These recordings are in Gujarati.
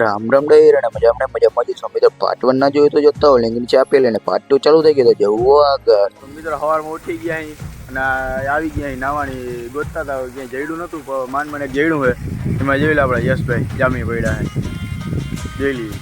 રામ રામ ડે અને મજામાં મજા મિત્રો પાર્ટ 1 ના જોયું તો જોતા હોય લિંક નીચે આપેલી અને પાર્ટ 2 ચાલુ થઈ ગયો તો જવું આગળ. તો મિત્રો સવારમાં ઉઠી ગયા અહીં અને આવી ગયા અહીં નાવાની ગોતતા હતા ક્યાંય જઈડું નહોતું પણ મને જઈડું હે એમાં જોઈ લે આપણે યશભાઈ જામી પડ્યા હે જોઈ લઈએ.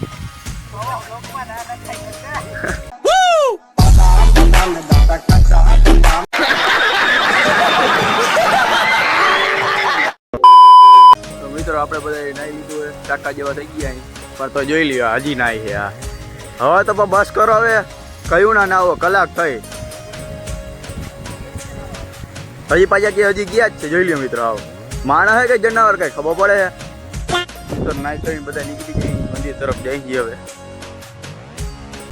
તો મિત્રો આપણે બધા નાઈ લીધું હે કાકા જેવા થઈ ગયા અહીં પણ તો જોઈ લ્યો હજી નાઈ છે આ. હવે તો પણ બસ કરો હવે કયું ના નાવો કલાક થઈ હજી પાછા કે હજી ગયા જ છે જોઈ લ્યો મિત્રો. આવો માણસ હે કે જનાવર કઈ ખબર પડે છે તો નાઈ તો બધા નીકળી ગઈ મંદિર તરફ જઈ ગઈ હવે.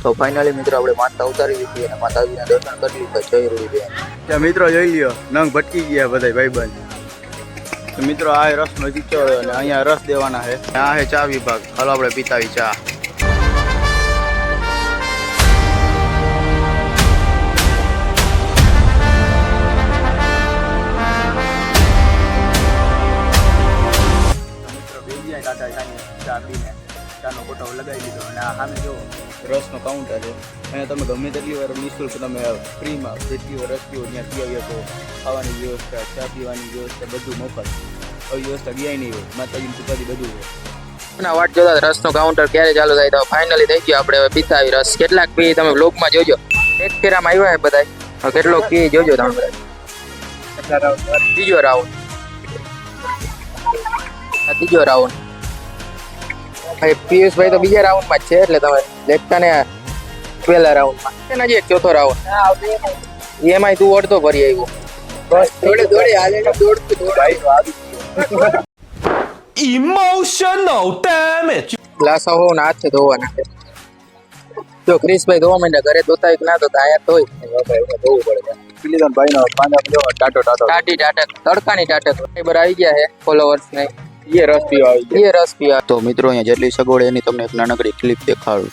તો ફાઇનલી મિત્રો આપણે માતા ઉતારી દીધી અને માતાજીના દર્શન કરી લીધા જય રૂડી ત્યાં મિત્રો જોઈ લ્યો નંગ ભટકી ગયા બધા ભાઈબંધ. તો મિત્રો આ રસનો ચીચો અને અહીંયા રસ દેવાના છે. આ છે ચા વિભાગ હાલો આપણે પીતાવી ચા. ચા પીને ચાનો ફોટો લગાવી દીધો અને આ સામે જો રસનો કાઉન્ટર છે. અહીંયા તમે ગમે તેટલી વાર નિઃશુલ્ક તમે ફ્રીમાં જેટલી વાર રસ પીવો ત્યાં પી આવ્યો તો ખાવાની વ્યવસ્થા ચા પીવાની વ્યવસ્થા બધું મફત. આવી વ્યવસ્થા ક્યાંય નહીં હોય માતાજીની કૃપાથી બધું હોય. અને વાટ જોતા રસનો કાઉન્ટર ક્યારે ચાલુ થાય તો ફાઇનલી થઈ ગયો આપણે હવે પીતા આવી રસ. કેટલાક પી તમે વ્લોગમાં જોજો એક ફેરામાં આવ્યા છે બધા કેટલોક પી જોજો તમે બધા. ત્રીજો રાઉન્ડ ત્રીજો રાઉન્ડ પિયુષભાઈ તો બીજા રાઉન્ડમાં જ છે એટલે તમે લેખતા ને પહેલા રાઉન્ડમાં એના જે ચોથો રાઉન્ડ એમાંય તું ઓળતો ફરી આવ્યો બસ દોડે હાલે દોડતું Emotional damage. ગ્લાસ હો ના હાથ ધોવાના છે. જો ક્રિશભાઈ ધોવા માંડ્યા ઘરે ધોતા એક ના ધોતા આયા તોય ધોવું પડે. પીલીધન ભાઈનો પાંદા ટાટો ટાટી ટાટક તડકાની ટાટક બરાબર આવી ગયા છે ફોલોવર્સ ને એ રસ પીવા આવી ગયા. એ રસ પીવા. તો મિત્રો અહીંયા જેટલી સગવડ એની તમને એક નાનકડી ક્લિપ દેખાડું.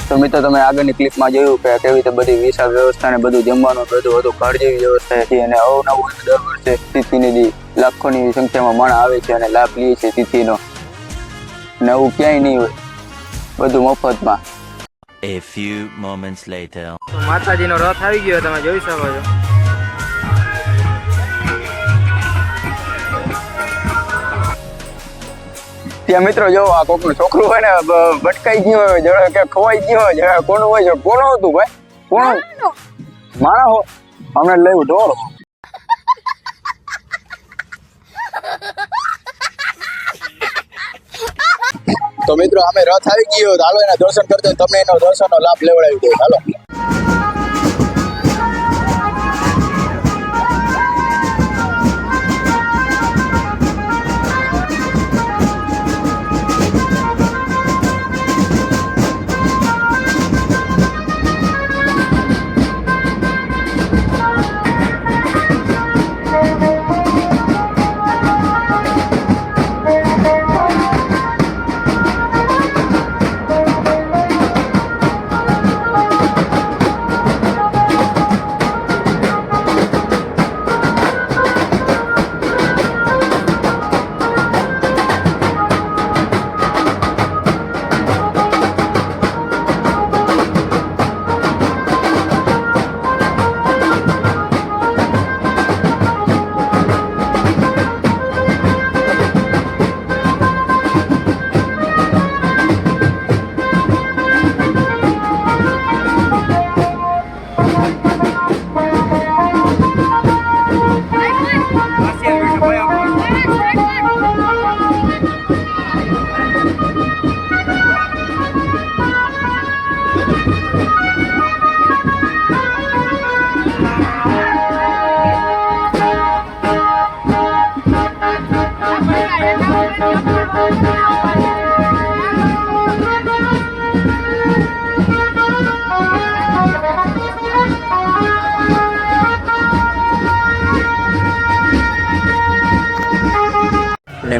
તો મિત્રો તમે આગળની ક્લિપમાં જોયું કે કેવી રીતે બધી વિશાળ વ્યવસ્થા ને બધું જમવાનું બધું હતું ઘર જેવી વ્યવસ્થા હતી. અને અવનવું દર વર્ષે તિથિની લાખોની સંખ્યામાં માણસ આવે છે અને લાભ લે છે તિથિનો. નવું ક્યાંય નહીં હોય બધું મફતમાં. A few moments later. તો માતાજીનો રથ આવી ગયો તમે જોઈ શકો છો. ત્યાં મિત્રો જો આ કોકનું છોકરું હોય ને ભટકાઈ ગયું હોય જરા કે ખોવાઈ ગયું હોય જરા કોનું હોય છે કોનું હતું ભાઈ કોણ માણા હો અમને લેવું ઢોળ. તો મિત્રો અમે રથ આવી ગયો હાલો એના દર્શન કરતો તમે એનો દર્શનનો લાભ લેવડાવી દો હાલો.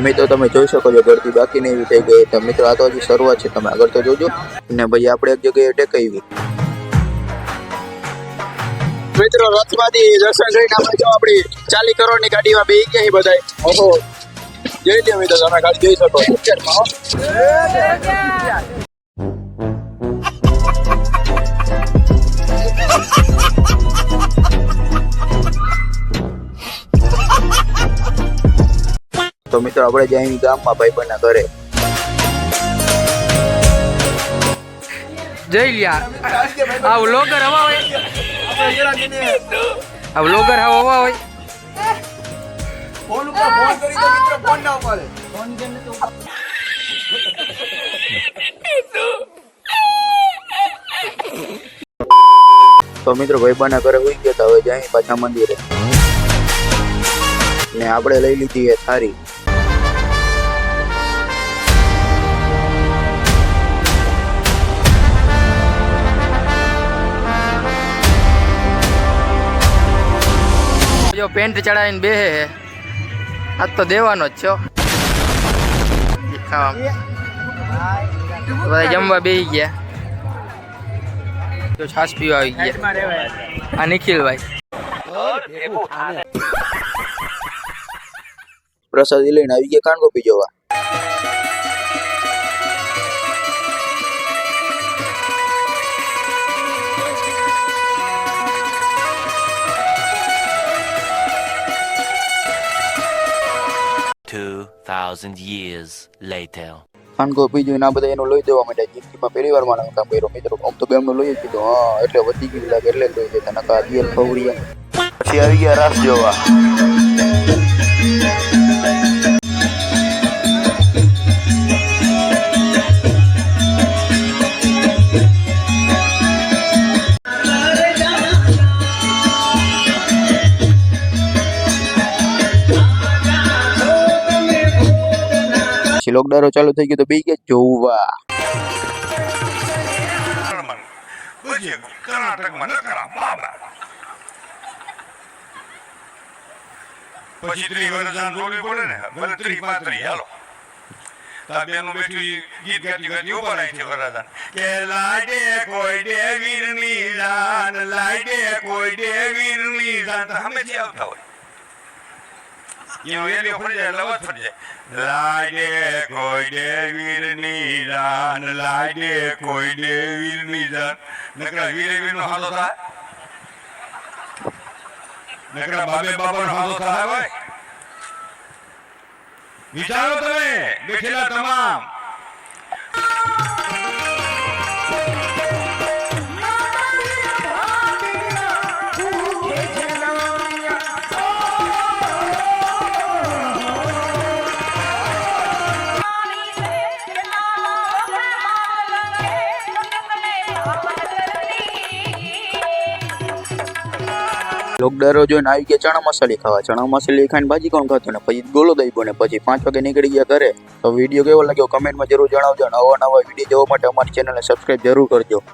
મિત્રો તમે જોઈ શકો છો ગળતી બાકી એવી થઈ ગઈ. તો મિત્રો આ તો હજી શરૂઆત છે, તમે આગળ તો જોજો. ને ભાઈ આપણે એક જગ્યાએ ટેકાવી. મિત્રો રથમાંથી દર્શન કરીને આપણે જો આપણી 40 કરોડની ગાડીમાં બેસી ગયા બધા. ઓહો જઈ લે મિત્રો, તમે ગાડી જોઈ શકો તો મિત્રો આપણે જાય ગામમાં ભાઈબંધના ઘરે. જઈ લ્યા આ વ્લોગર હવા હોય, આ વ્લોગર હવા હોય. ફોન ઉપર ફોન કરી તો મિત્રો ફોન ના ઉપાડે. તો મિત્રો ભાઈબંધના ઘરે હોઈ ગયા હતા. હવે જાય પાછા મંદિરે ને આપણે લઈ લીધી એ થારી. જો પેન્ટ ચડાવીને બેહે હે, આજ તો દેવાનો જ છો. બધા જમવા બેસી ગયા. જો છાશ પીવા આવી ગયા આ નિખિલભાઈ. પ્રસાદી લઈને આવી ગયા કાનગોપી જોવા. years later. કાનગોપી જોઈને આ બધા એનું લોહી દેવા માટે જિંદગીમાં પહેલી વાર મારા કામ કર્યો મિત્રો. આમ તો ગામનું લોહી જ કીધું. હા એટલે વધી ગયું લાગે એટલે લોહી દેતા નકા દિયલ ફવરિયા. પછી આવી ગયા રાસ જોવા. લોકડારો ચાલુ થઈ ગયો તો બે ગયા જોવા. પછી 3 વર્ષ જોડવી પડે ને, ભલે 35 હાલો. તાબેનું બેઠી ગીત ગાતી ગાતી ઉભા રહી છે વરદાન કે લાડે કોઈ દેવીરની જાન, લાડે કોઈ દેવીરની જાન. તો હમેથી આવતા હોય એનો એરિયો ફરી જાય, લવત ફરી જાય. લાડે કોઈ દેવીરની જાન, લાડે કોઈ દેવીરની જાન. નકરા વીરે વીરનો હાલો થાય, નકરા બાબે બાબાનો હાલો થાય ભાઈ. વિચારો તમે બેઠેલા તમામ. લોકડારો જોઈને આવી ગયા ચણા મસાલી ખાવા. ચણા મસાલી ખાઈને ભાજી કોણ ખાતું ને પછી ગોલો દઈ બને. પછી 5 વાગે નીકળી ગયા ઘરે. તો વિડીયો કેવો લાગ્યો કમેન્ટમાં જરૂર જણાવજો. નવા વિડીયો જોવા માટે અમારી ચેનલને સબસ્ક્રાઈબ જરૂર કરજો.